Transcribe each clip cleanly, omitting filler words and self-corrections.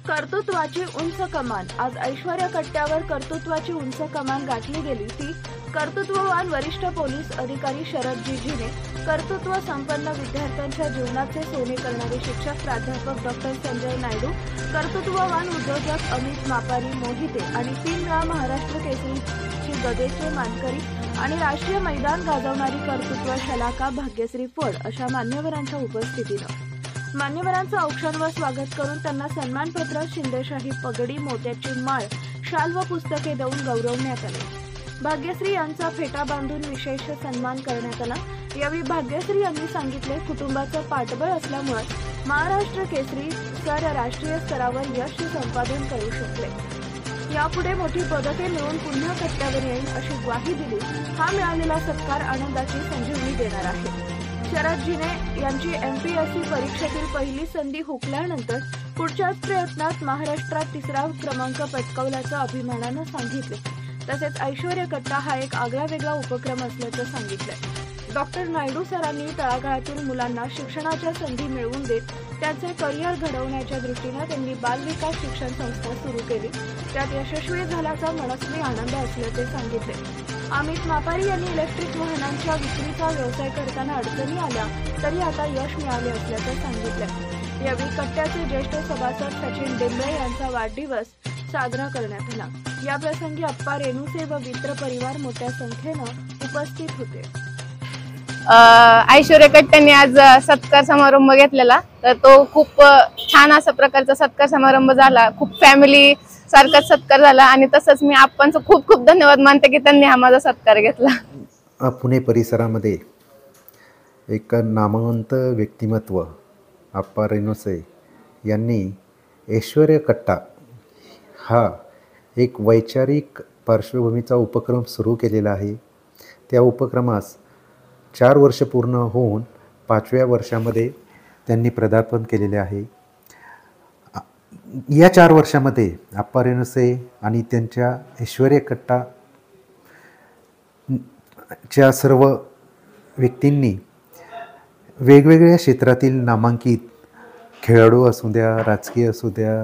कर्तृत्वाची उंच कमान। आज ऐश्वर्या कट्ट्यावर कर्तृत्वाची उंच कमान गाठली गेली ती कर्तृत्ववान वरिष्ठ पोलीस अधिकारी शरद जीने, कर्तृत्व संपन्न विद्यार्थ्यांच्या जीवनाचे सोने करणारे शिक्षक प्राध्यापक डॉक्टर संजय नायडू, कर्तृत्ववान उद्योजक अमित मापारी मोहिते आणि 3 वेळा महाराष्ट्र केसरीची गदेचे मानकरी आणि राष्ट्रीय मैदान गाजवणारी कर्तृत्व शलाका भाग्यश्री फड अशा मान्यवरांच्या उपस्थितीनं मान्यवरांचं औक्षणवर स्वागत करून त्यांना सन्मानपत्र, शिंदेशाही पगडी, मोत्याची माळ, शाल व पुस्तके देऊन गौरवण्यात आले। भाग्यश्री यांचा फेटा बांधून विशेष सन्मान करण्यात आला। यावेळी भाग्यश्री यांनी सांगितले, कुटुंबाचं पाठबळ असल्यामुळे महाराष्ट्र केसरी सर राष्ट्रीय स्तरावर यश संपादन करू शकले। यापुढे मोठी पदके मिळवून पुन्हा कट्ट्यावर येईल अशी ग्वाही दिली। हा मिळालेला सत्कार आनंदाची संजीवनी देणार आहे। शरद जीने यांची MPSC परीक्षेतील पहिली संधी हुकल्यानंतर पुढच्याच प्रयत्नात महाराष्ट्रात 3रा क्रमांक पटकावल्याचं अभिमानानं सांगितले। तसेच ऐश्वर्या कट्टा हा एक आगळावेगळा उपक्रम असल्याचं सांगितलं। डॉक्टर नायडू सरांनी तळागाळातील मुलांना शिक्षणाच्या संधी मिळवून देत त्यांचे करिअर घडवण्याच्या दृष्टीने त्यांनी बाल विकास शिक्षण संस्था सुरू केली। त्यात यशस्वी झाल्याचा मनस्वी आनंद असल्याचे सांगितले। अमित मापारी यांनी इलेक्ट्रिक वाहनांच्या विक्रीचा व्यवसाय करताना अडचणी आल्या तरी आता यश मिळाले असल्याचं सांगितलं। यावेळी कट्ट्याचे ज्येष्ठ सभासद सचिन डेंबळे यांचा वाढदिवस साजरा करण्यात आला। या प्रसंगी अप्पा रेणुसे व मित्र परिवार मोठ्या संख्येनं उपस्थित होते। ऐश्वर्या कट्ट्यांनी आज सत्कार समारंभ घेतलेला, तर तो खूप छान असा प्रकारचा सत्कार समारंभ झाला। खूप फॅमिली सारखाच सत्कार झाला आणि तसंच मी आप्पांचं खूप खूप धन्यवाद मानते की त्यांनी हा माझा सत्कार घेतला। पुणे परिसरामध्ये एक नामवंत व्यक्तिमत्व अप्पा रेणुसे यांनी ऐश्वर्या कट्टा हा एक वैचारिक पार्श्वभूमीचा उपक्रम सुरू केलेला आहे। त्या उपक्रमास 4 वर्ष पूर्ण होऊन 5व्या वर्षामध्ये त्यांनी पदार्पण केलेले आहे। या 4 वर्षामध्ये अप्पा रेणुसे आणि त्यांच्या ऐश्वर्या कट्टा च्या सर्व व्यक्तींनी वेगवेगळ्या क्षेत्रातील नामांकित खेळाडू असू द्या, राजकीय असू द्या,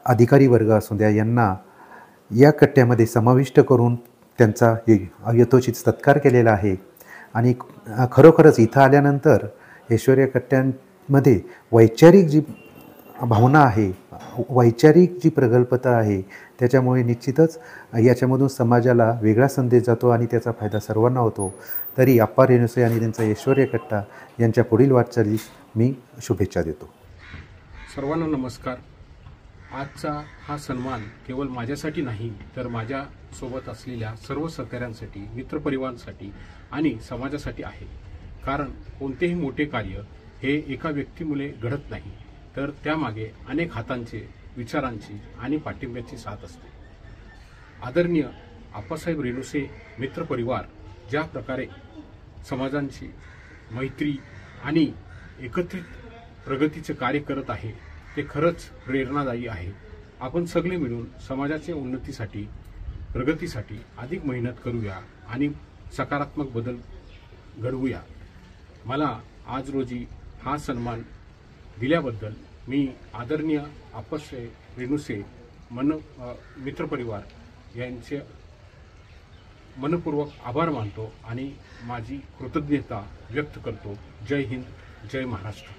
अधिकारी वर्ग असू द्या, यांना या कट्ट्यामध्ये समाविष्ट करून त्यांचा यथोचित सत्कार केलेला आहे। आणि खरोखरच इथं आल्यानंतर ऐश्वर्या कट्ट्यांमध्ये वैचारिक जी भावना आहे, वैचारिक जी प्रगल्भता आहे, त्याच्यामुळे निश्चितच याच्यामधून समाजाला वेगळा संदेश जातो आणि त्याचा फायदा सर्वांना होतो। तरी अप्पा रेणुसे आणि त्यांचा ऐश्वर्या कट्टा यांच्या पुढील वाटचालीस मी शुभेच्छा देतो। सर्वांना नमस्कार। आजचा हा सन्मान केवळ माझ्यासाठी नाही तर माझ्या सोबत असलेल्या सर्व सहकाऱ्यांसाठी, मित्रपरिवारांसाठी आणि समाजासाठी आहे। कारण कोणतेही मोठे कार्य हे एका व्यक्तीमुळे घडत नाही, तर त्यामागे अनेक हातांचे, विचारांची आणि पाठिंब्याची साथ असते। आदरणीय आप्पासाहेब रेणुसे मित्रपरिवार ज्या प्रकारे समाजांची मैत्री आणि एकत्रित प्रगतीचे कार्य करत आहे ते खरंच प्रेरणादायी आहे। आपण सगळे मिळून समाजाच्या उन्नतीसाठी, प्रगतीसाठी अधिक मेहनत करूया आणि सकारात्मक बदल घडवूया। मला आज रोजी हा सन्मान दिल्याबद्दल मी आदरणीय आप्पासाहेब रेणुसे मित्रपरिवार यांचे मनपूर्वक आभार मानतो आणि माझी कृतज्ञता व्यक्त करतो। जय हिंद, जय महाराष्ट्र।